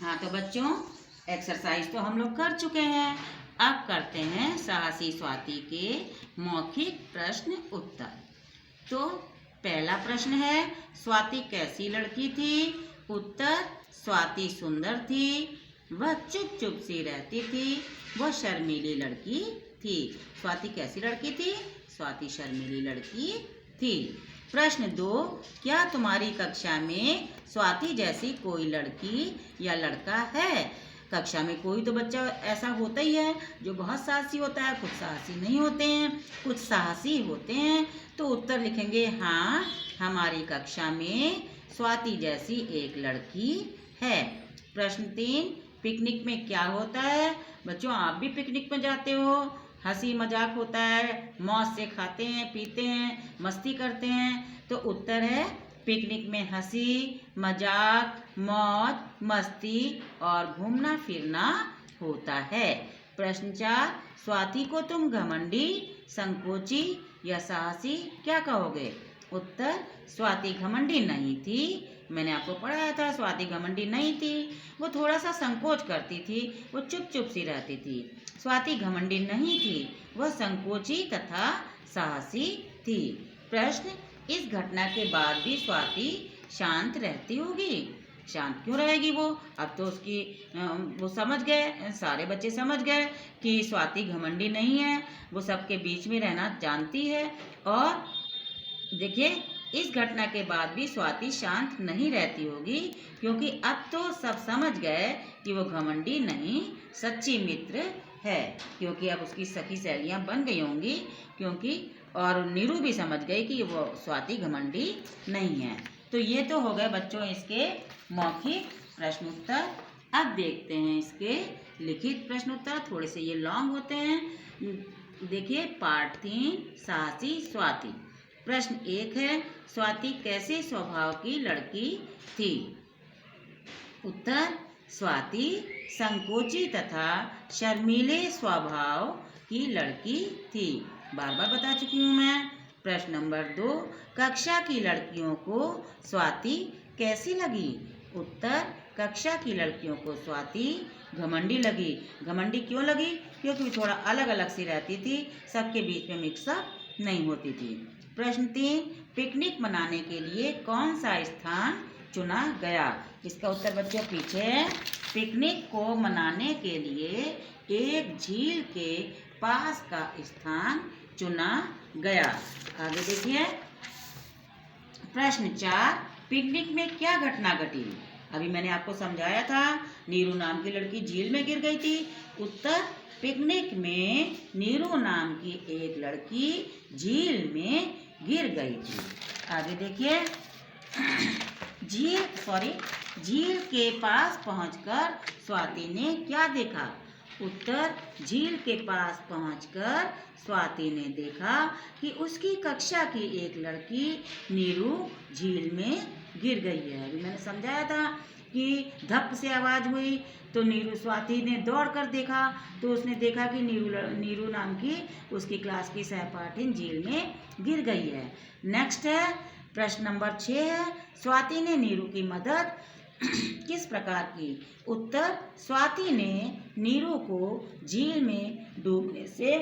हाँ तो बच्चों, एक्सरसाइज तो हम लोग कर चुके हैं। अब करते हैं साहसी स्वाति के मौखिक प्रश्न उत्तर। तो पहला प्रश्न है, स्वाति कैसी लड़की थी? उत्तर, स्वाति सुंदर थी, वह चुप चुप सी रहती थी, वह शर्मीली लड़की थी। स्वाति कैसी लड़की थी? स्वाति शर्मीली लड़की थी। प्रश्न 2, क्या तुम्हारी कक्षा में स्वाति जैसी कोई लड़की या लड़का है? कक्षा में कोई तो बच्चा ऐसा होता ही है जो बहुत साहसी होता है, कुछ साहसी नहीं होते हैं, कुछ साहसी होते हैं। तो उत्तर लिखेंगे, हाँ, हमारी कक्षा में स्वाति जैसी एक लड़की है। प्रश्न 3, पिकनिक में क्या होता है? बच्चों, आप भी पिकनिक में जाते हो, हंसी मजाक होता है, मौज से खाते हैं, पीते हैं, मस्ती करते हैं। तो उत्तर है, पिकनिक में हंसी मजाक, मौज मस्ती और घूमना फिरना होता है। प्रश्न 4, स्वाति को तुम घमंडी, संकोची या साहसी क्या कहोगे? उत्तर, स्वाति घमंडी नहीं थी। मैंने आपको पढ़ाया था, स्वाति घमंडी नहीं थी, वो थोड़ा सा संकोच करती थी, वो चुप चुप सी रहती थी। स्वाति घमंडी नहीं थी, वह संकोची तथा साहसी थी। प्रश्न, इस घटना के बाद भी स्वाति शांत रहती होगी? शांत क्यों रहेगी वो? अब तो उसकी वो समझ गए, सारे बच्चे समझ गए कि स्वाति घमंडी नहीं है, वो सबके बीच में रहना जानती है। और देखिए, इस घटना के बाद भी स्वाति शांत नहीं रहती होगी, क्योंकि अब तो सब समझ गए कि वो घमंडी नहीं, सच्ची मित्र है। क्योंकि अब उसकी सखी सहेलियां बन गई होंगी, क्योंकि और नीरू भी समझ गई कि वो स्वाति घमंडी नहीं है। तो ये तो हो गए बच्चों इसके मौखिक प्रश्न उत्तर। अब देखते हैं इसके लिखित प्रश्न उत्तर। थोड़े से ये लॉन्ग होते हैं। देखिए, पार्ट 3, साहसी स्वाति। प्रश्न 1 है, स्वाति कैसे स्वभाव की लड़की थी? उत्तर, स्वाति संकोची तथा शर्मीले स्वभाव की लड़की थी। बार बार बता चुकी हूँ मैं। प्रश्न नंबर 2, कक्षा की लड़कियों को स्वाति कैसी लगी? उत्तर, कक्षा की लड़कियों को स्वाति घमंडी लगी। घमंडी क्यों लगी? क्योंकि थोड़ा अलग अलग सी रहती थी, सबके बीच में मिक्सअप नहीं होती थी। प्रश्न 3, पिकनिक मनाने के लिए कौन सा स्थान चुना गया? इसका उत्तर बच्चों पीछे है। पिकनिक को मनाने के लिए एक झील के पास का स्थान चुना गया। आगे देखिए, प्रश्न 4, पिकनिक में क्या घटना घटी? अभी मैंने आपको समझाया था, नीरू नाम की लड़की झील में गिर गई थी। उत्तर, पिकनिक में नीरू नाम की एक लड़की झील में गिर गई थी। आगे देखिए, झील के पास पहुंचकर स्वाति ने क्या देखा? उत्तर, झील के पास पहुंचकर स्वाति ने देखा कि उसकी कक्षा की एक लड़की नीरू झील में गिर गई है। अभी मैंने समझाया था कि धप से आवाज हुई तो स्वाति ने दौड़ कर देखा, तो उसने देखा कि नीरू नाम की उसकी क्लास की सहपाठिन झील में गिर गई है। नेक्स्ट है, प्रश्न नंबर 6 है, स्वाति ने नीरू की मदद किस प्रकार की? उत्तर, स्वाति ने नीरू को झील में डूबने से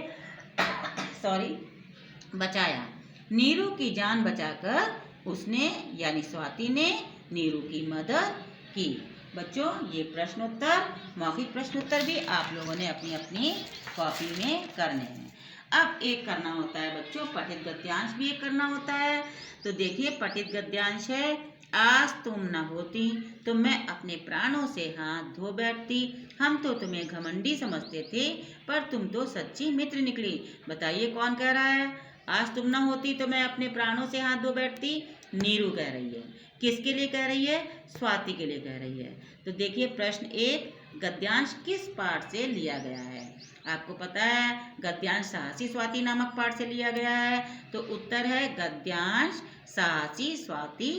बचाया। नीरू की जान बचाकर उसने यानी स्वाति ने नीरू की मदद की। बच्चों, ये प्रश्नोत्तर, मौखिक प्रश्नोत्तर भी आप लोगों ने अपनी अपनी कॉपी में करने हैं। अब एक करना होता है बच्चों, पठित गद्यांश भी एक करना होता है। तो देखिए, पठित गद्यांश है, आज तुम न होती तो मैं अपने प्राणों से हाथ धो बैठती। हम तो तुम्हें घमंडी समझते थे, पर तुम तो सच्ची मित्र निकली। बताइए कौन कह रहा है? आज तुम न होती तो मैं अपने प्राणों से हाथ धो बैठती। नीरू कह रही है। किसके लिए कह रही है? स्वाति के लिए कह रही है। तो देखिए, प्रश्न 1, गद्यांश किस पाठ से लिया गया है? आपको पता है, गद्यांश साहसी स्वाति नामक पाठ से लिया गया है। तो उत्तर है गद्यांश साहसी स्वाति।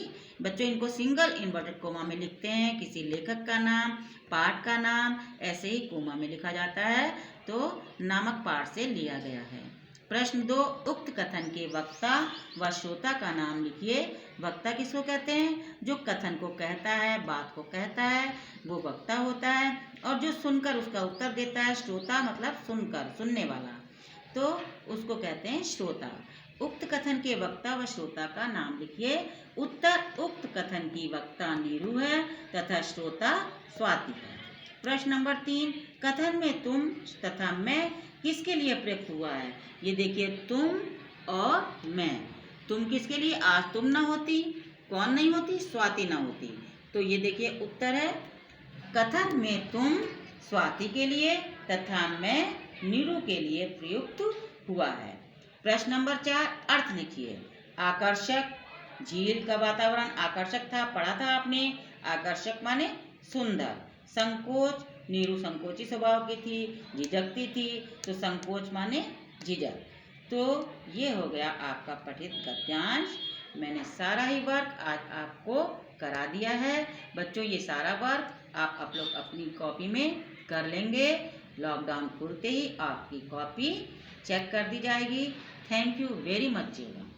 बच्चों, इनको सिंगल इन्वर्टेड कोमा में लिखते हैं। किसी लेखक का नाम, पाठ का नाम ऐसे ही कोमा में लिखा जाता है। तो नामक पाठ से लिया गया है। प्रश्न 2, उक्त कथन के वक्ता व श्रोता का नाम लिखिए। वक्ता किसको कहते हैं? जो कथन को कहता है, बात को कहता है, वो वक्ता होता है। और जो सुनकर उसका उत्तर देता है, श्रोता मतलब सुनकर, सुनने वाला, तो उसको कहते हैं श्रोता। उक्त कथन के वक्ता व श्रोता का नाम लिखिए। उत्तर, उक्त कथन की वक्ता नीरू है तथा श्रोता स्वाति है। प्रश्न नंबर 3, कथन में तुम तथा मैं किसके लिए प्रयुक्त हुआ है? ये देखिए, तुम और मैं। तुम किसके लिए? आज तुम ना होती, कौन नहीं होती? स्वाति ना होती। तो ये देखिए उत्तर है, कथन में तुम स्वाति के लिए तथा मैं नीरू के लिए प्रयुक्त हुआ है। प्रश्न नंबर 4, अर्थ लिखिए। आकर्षक, झील का वातावरण आकर्षक था, पढ़ा था आपने। आकर्षक माने सुंदर। संकोच, नीरू संकोची स्वभाव की थी, झिझकती थी, तो संकोच माने झिझक। तो ये हो गया आपका पठित गद्यांश। मैंने सारा ही वर्क आज आपको करा दिया है। बच्चों, ये सारा वर्क आप लोग अपनी कॉपी में कर लेंगे। लॉकडाउन खुलते ही आपकी कॉपी चेक कर दी जाएगी। Thank you very much children.